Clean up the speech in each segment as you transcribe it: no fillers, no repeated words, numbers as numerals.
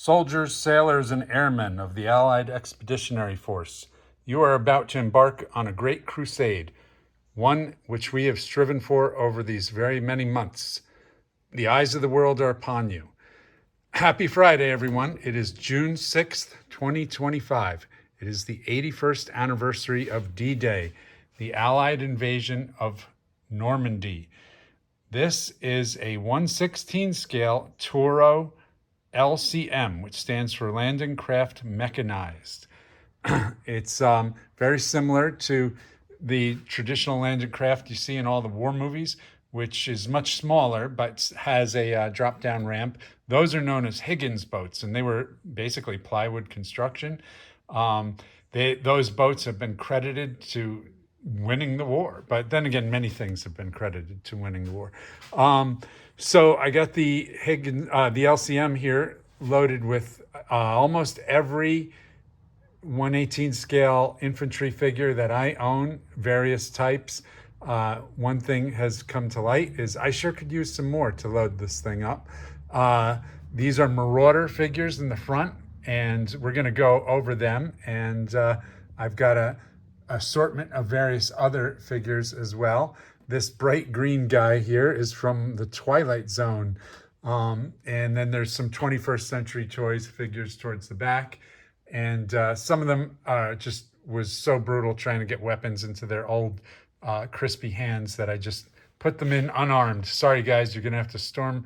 Soldiers, sailors, and airmen of the Allied Expeditionary Force, you are about to embark on a great crusade, one which we have striven for over these very many months. The eyes of the world are upon you. Happy Friday, everyone. It is June 6th, 2025. It is the 81st anniversary of D-Day, the Allied invasion of Normandy. This is a 1/16 scale Torro LCM, which stands for Landing Craft Mechanized. It's very similar to the traditional landing craft you see in all the war movies, which is much smaller but has a drop-down ramp. Those are known as Higgins boats, and they were basically plywood construction. Those boats have been credited to winning the war, but then again, many things have been credited to winning the war. So I got the LCM here loaded with almost every 1/18 scale infantry figure that I own, various types. One thing has come to light is I sure could use some more to load this thing up. These are Marauder figures in the front, and we're going to go over them. And I've got a assortment of various other figures as well. This bright green guy here is from the Twilight Zone. And then there's some 21st Century Toys figures towards the back. And some of them just was so brutal trying to get weapons into their old crispy hands that I just put them in unarmed. Sorry, guys, you're going to have to storm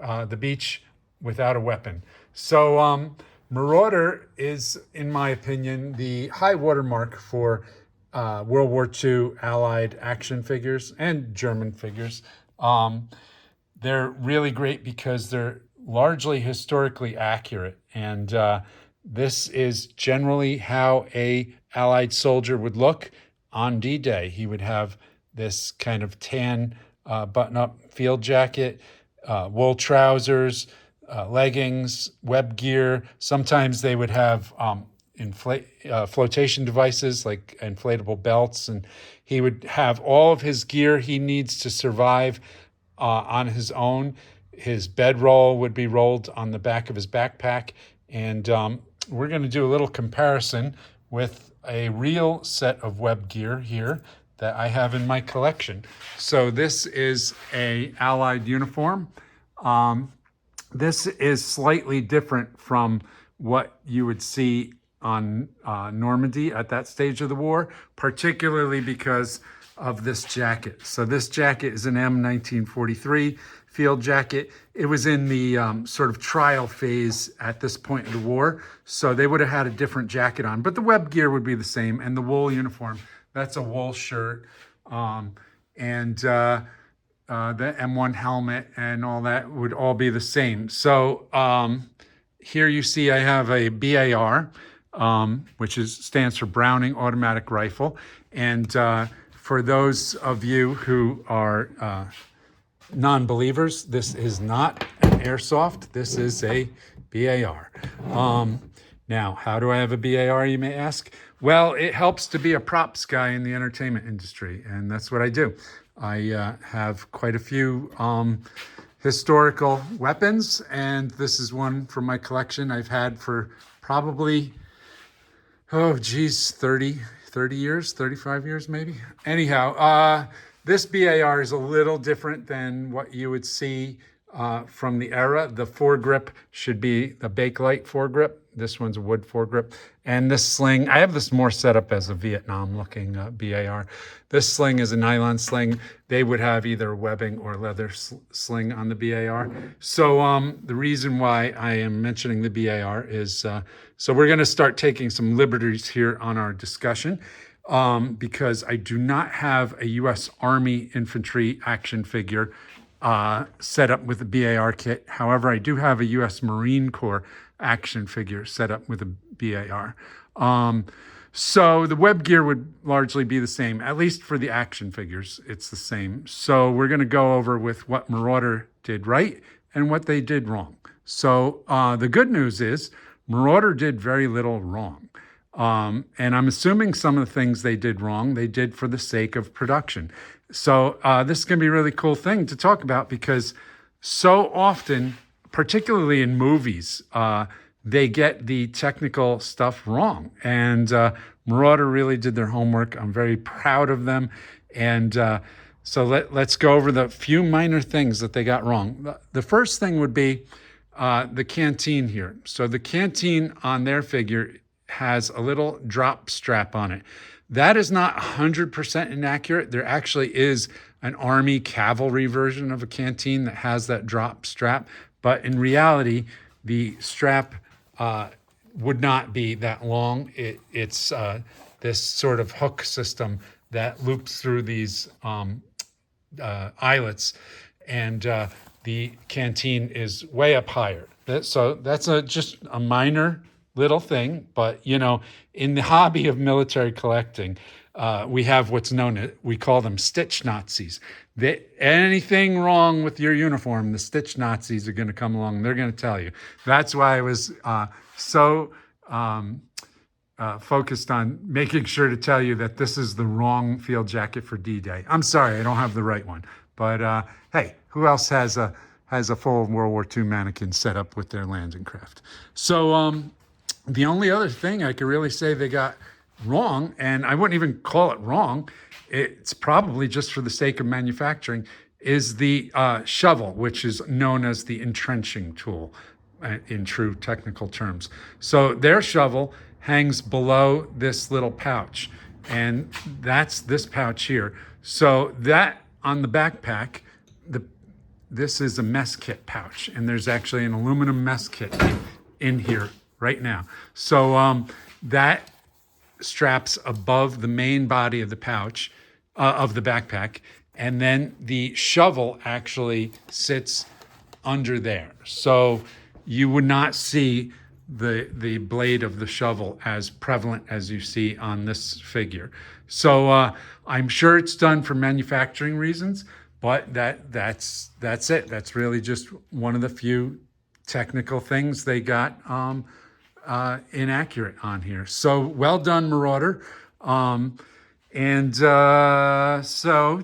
the beach without a weapon. So Marauder is, in my opinion, the high watermark for World War II Allied action figures and German figures. They're really great because they're largely historically accurate. And this is generally how a Allied soldier would look on D-Day. He would have this kind of tan button-up field jacket, wool trousers, leggings, web gear. Sometimes they would have flotation devices like inflatable belts, and he would have all of his gear he needs to survive on his own. His bedroll would be rolled on the back of his backpack, and we're going to do a little comparison with a real set of web gear here that I have in my collection. So this is a Allied uniform. This is slightly different from what you would see on Normandy at that stage of the war, particularly because of this jacket. So this jacket is an M1943 field jacket. It was in the sort of trial phase at this point in the war, so they would have had a different jacket on, but the web gear would be the same, and the wool uniform, that's a wool shirt, and the M1 helmet and all that would all be the same. So here you see I have a BAR, which stands for Browning Automatic Rifle. And for those of you who are non-believers, this is not an airsoft. This is a BAR. Now, how do I have a BAR, you may ask? Well, it helps to be a props guy in the entertainment industry, and that's what I do. I have quite a few historical weapons, and this is one from my collection I've had for probably 30 years, 35 years maybe. Anyhow, this BAR is a little different than what you would see from the era. The foregrip should be the Bakelite foregrip. This one's a wood foregrip. And this sling, I have this more set up as a Vietnam-looking BAR. This sling is a nylon sling. They would have either webbing or leather sling on the BAR. So the reason why I am mentioning the BAR is, so we're going to start taking some liberties here on our discussion because I do not have a U.S. Army infantry action figure set up with a BAR kit. However, I do have a U.S. Marine Corps action figure set up with a BAR. So the web gear would largely be the same, at least for the action figures, it's the same. So we're going to go over with what Marauder did right and what they did wrong. So the good news is Marauder did very little wrong. And I'm assuming some of the things they did wrong, they did for the sake of production. So this is going to be a really cool thing to talk about because so often, particularly in movies, they get the technical stuff wrong. And Marauder really did their homework. I'm very proud of them. And so let's go over the few minor things that they got wrong. The first thing would be the canteen here. So the canteen on their figure has a little drop strap on it. That is not 100% inaccurate. There actually is an Army cavalry version of a canteen that has that drop strap. But in reality, the strap would not be that long. It's this sort of hook system that loops through these eyelets, and the canteen is way up higher. So that's just a minor little thing, but in the hobby of military collecting, we have what's known as, we call them stitch Nazis. Anything wrong with your uniform, the stitch Nazis are going to come along and they're going to tell you. That's why I was so focused on making sure to tell you that this is the wrong field jacket for D-Day. I'm sorry, I don't have the right one. But hey, who else has a full World War II mannequin set up with their landing craft? So the only other thing I could really say they got wrong, and I wouldn't even call it wrong, it's probably just for the sake of manufacturing, is the shovel, which is known as the entrenching tool in true technical terms. So their shovel hangs below this little pouch, and that's this pouch here. So that on the backpack, this is a mess kit pouch, and there's actually an aluminum mess kit in here right now. So that straps above the main body of the pouch, of the backpack, and then the shovel actually sits under there. So you would not see the blade of the shovel as prevalent as you see on this figure. So I'm sure it's done for manufacturing reasons, but that's it. That's really just one of the few technical things they got inaccurate on here. So well done, Marauder. So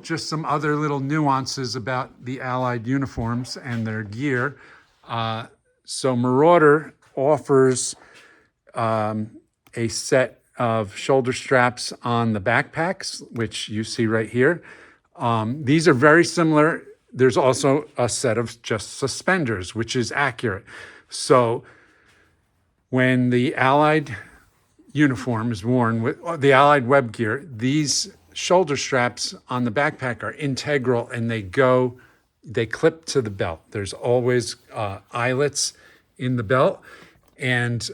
just some other little nuances about the Allied uniforms and their gear. So Marauder offers a set of shoulder straps on the backpacks, which you see right here. These are very similar. There's also a set of just suspenders, which is accurate. So when the Allied uniform is worn with the Allied web gear, these shoulder straps on the backpack are integral, and they clip to the belt. There's always eyelets in the belt. And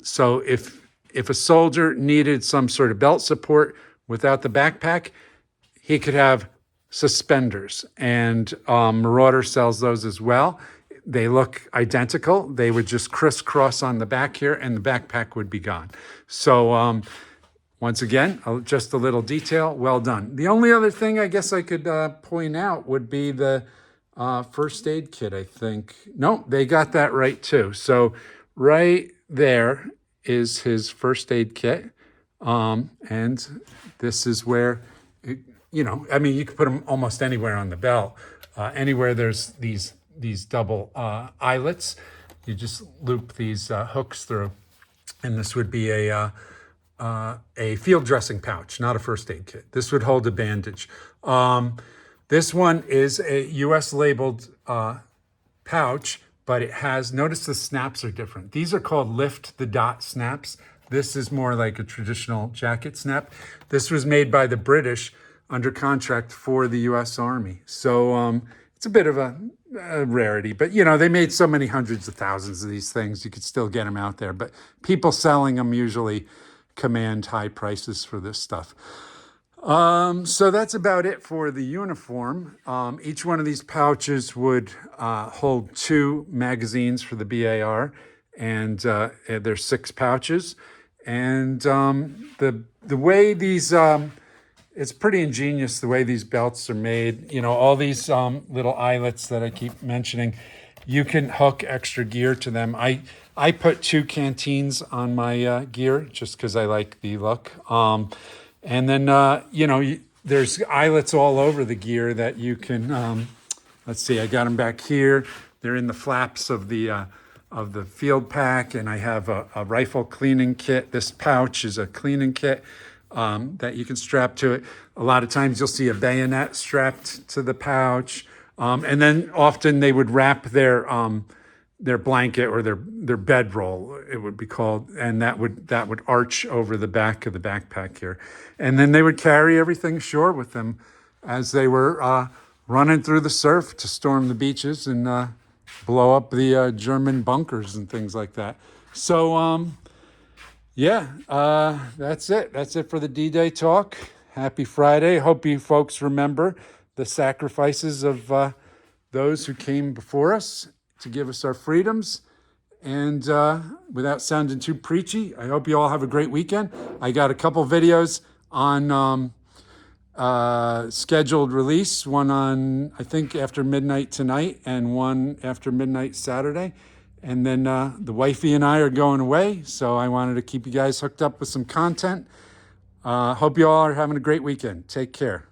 so if a soldier needed some sort of belt support without the backpack, he could have suspenders. And Marauder sells those as well. They look identical. They would just crisscross on the back here, and the backpack would be gone. So once again, just a little detail. Well done. The only other thing I guess I could point out would be the first aid kit, I think. No, they got that right too. So right there is his first aid kit. And this is where, I mean, you could put them almost anywhere on the belt. Anywhere there's these double eyelets, you just loop these hooks through. And this would be a field dressing pouch, not a first aid kit. This would hold a bandage. This one is a US labeled pouch, but it has, notice the snaps are different. These are called lift the dot snaps. This is more like a traditional jacket snap. This was made by the British under contract for the US Army. So it's a bit of a rarity, but they made so many hundreds of thousands of these things, you could still get them out there. But people selling them usually command high prices for this stuff. So that's about it for the uniform. Each one of these pouches would hold 2 magazines for the BAR, and there's 6 pouches. And the way these, it's pretty ingenious the way these belts are made. All these little eyelets that I keep mentioning, you can hook extra gear to them. I put 2 canteens on my gear just because I like the look. And then, there's eyelets all over the gear that you can, let's see, I got them back here. They're in the flaps of the of the field pack, and I have a rifle cleaning kit. This pouch is a cleaning kit that you can strap to it. A lot of times you'll see a bayonet strapped to the pouch. And then often they would wrap their blanket or their bedroll, it would be called, and that would arch over the back of the backpack here. And then they would carry everything ashore with them as they were running through the surf to storm the beaches and blow up the German bunkers and things like that. So yeah, that's it. That's it for the D-Day talk. Happy Friday. Hope you folks remember the sacrifices of those who came before us to give us our freedoms. And without sounding too preachy, I hope you all have a great weekend. I got a couple videos on scheduled release, one on, I think, after midnight tonight and one after midnight Saturday. And then the wifey and I are going away, so I wanted to keep you guys hooked up with some content. Hope you all are having a great weekend. Take care.